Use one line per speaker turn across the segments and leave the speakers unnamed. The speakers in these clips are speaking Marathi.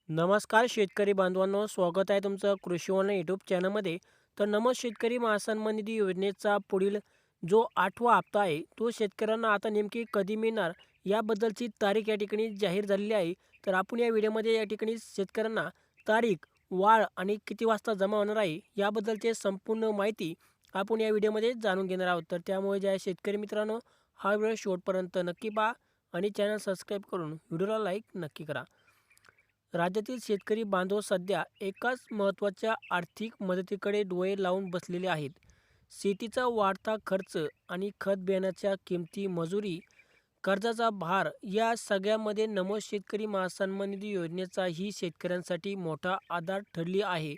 नमस्कार शेतकरी बांधवांनो, स्वागत आहे तुमचं कृषीवन यूट्यूब चॅनलमध्ये. तर शेतकरी महासन्मान निधी योजनेचा पुढील जो 8वा हप्ता आहे, तो शेतकऱ्यांना आता नेमकी कधी मिळणार याबद्दलची तारीख या ठिकाणी जाहीर झालेली आहे. तर आपण या व्हिडिओमध्ये या ठिकाणी शेतकऱ्यांना तारीख, वाढ आणि किती वाजता जमा होणार आहे याबद्दलची संपूर्ण माहिती आपण या व्हिडिओमध्ये जाणून घेणार आहोत. तर त्यामुळे जे आहे शेतकरी मित्रांनो, हा व्हिडिओ शेवटपर्यंत नक्की पहा आणि चॅनल सबस्क्राईब करून व्हिडिओला लाईक नक्की करा. राज्यातील शेतकरी बांधव सध्या एकाच महत्त्वाच्या आर्थिक मदतीकडे डोळे लावून बसलेले आहेत. शेतीचा वाढता खर्च आणि खत बियाण्याच्या किमती, मजुरी, कर्जाचा भार या सगळ्यामध्ये शेतकरी महासन्मान निधी योजनेचाही शेतकऱ्यांसाठी मोठा आधार ठरली आहे.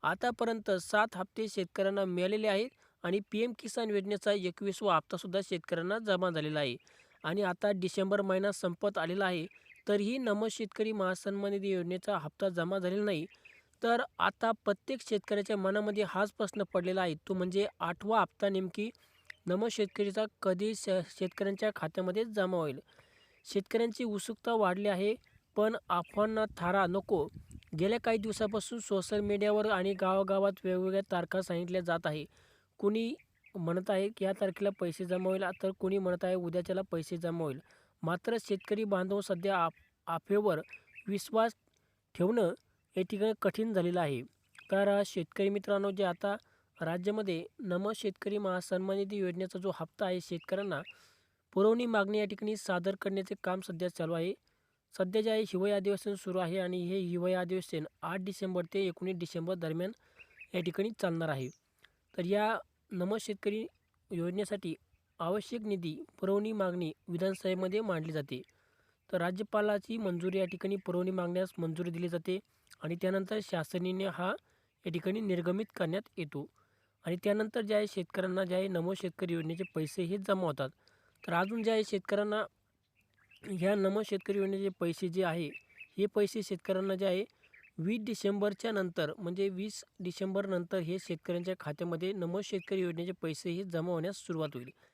आतापर्यंत 7 हप्ते शेतकऱ्यांना मिळालेले आहेत आणि पी एम किसान योजनेचा 21वा हप्तासुद्धा शेतकऱ्यांना जमा झालेला आहे. आणि आता डिसेंबर महिना संपत आलेला आहे, तरीही शेतकरी महासन्मान निधी योजनेचा हप्ता जमा झालेला नाही. तर आता प्रत्येक शेतकऱ्याच्या मनामध्ये हाच प्रश्न पडलेला आहे, तो म्हणजे 8वा हप्ता नेमकी शेतकरीचा कधी शेतकऱ्यांच्या खात्यामध्ये जमा होईल. शेतकऱ्यांची उत्सुकता वाढली आहे, पण अफवांना थारा नको. गेल्या काही दिवसापासून सोशल मीडियावर आणि गावागावात वेगवेगळ्या तारखा सांगितल्या जात आहे. कुणी म्हणत आहे की या तारखेला पैसे जमा होईल, तर कुणी म्हणत आहे उद्याच्याला पैसे जमा होईल. मात्र शेतकरी बांधव सध्या अफवेवर विश्वास ठेवणं या ठिकाणी कठीण झालेलं आहे. तर शेतकरी मित्रांनो, जे आता राज्यामध्ये शेतकरी महासन्मान निधी योजनेचा जो हप्ता आहे, शेतकऱ्यांना पुरवणी मागणी या ठिकाणी सादर करण्याचे काम सध्या चालू आहे. सध्या जे आहे हिवाळी अधिवेशन सुरू आहे आणि हे हिवाळी अधिवेशन 8 डिसेंबर ते 19 डिसेंबर दरम्यान या ठिकाणी चालणार आहे. तर या शेतकरी योजनेसाठी आवश्यक निधी पुरवणी मागणी विधानसभेमध्ये मांडली जाते. तर राज्यपालाची मंजुरी या ठिकाणी पुरवणी मागण्यास मंजुरी दिली जाते आणि त्यानंतर शासनाने हा या ठिकाणी निर्गमित करण्यात येतो. आणि त्यानंतर जे आहे शेतकऱ्यांना जे आहे शेतकरी योजनेचे पैसे हे जमा होतात. तर अजून जे आहे शेतकऱ्यांना ह्या शेतकरी योजनेचे पैसे जे आहे, हे पैसे शेतकऱ्यांना जे आहे 20 डिसेंबरच्या नंतर, म्हणजे 20 डिसेंबर नंतर हे शेतकऱ्यांच्या खात्यामध्ये शेतकरी योजनेचे पैसे हे जमा होण्यास सुरुवात होईल.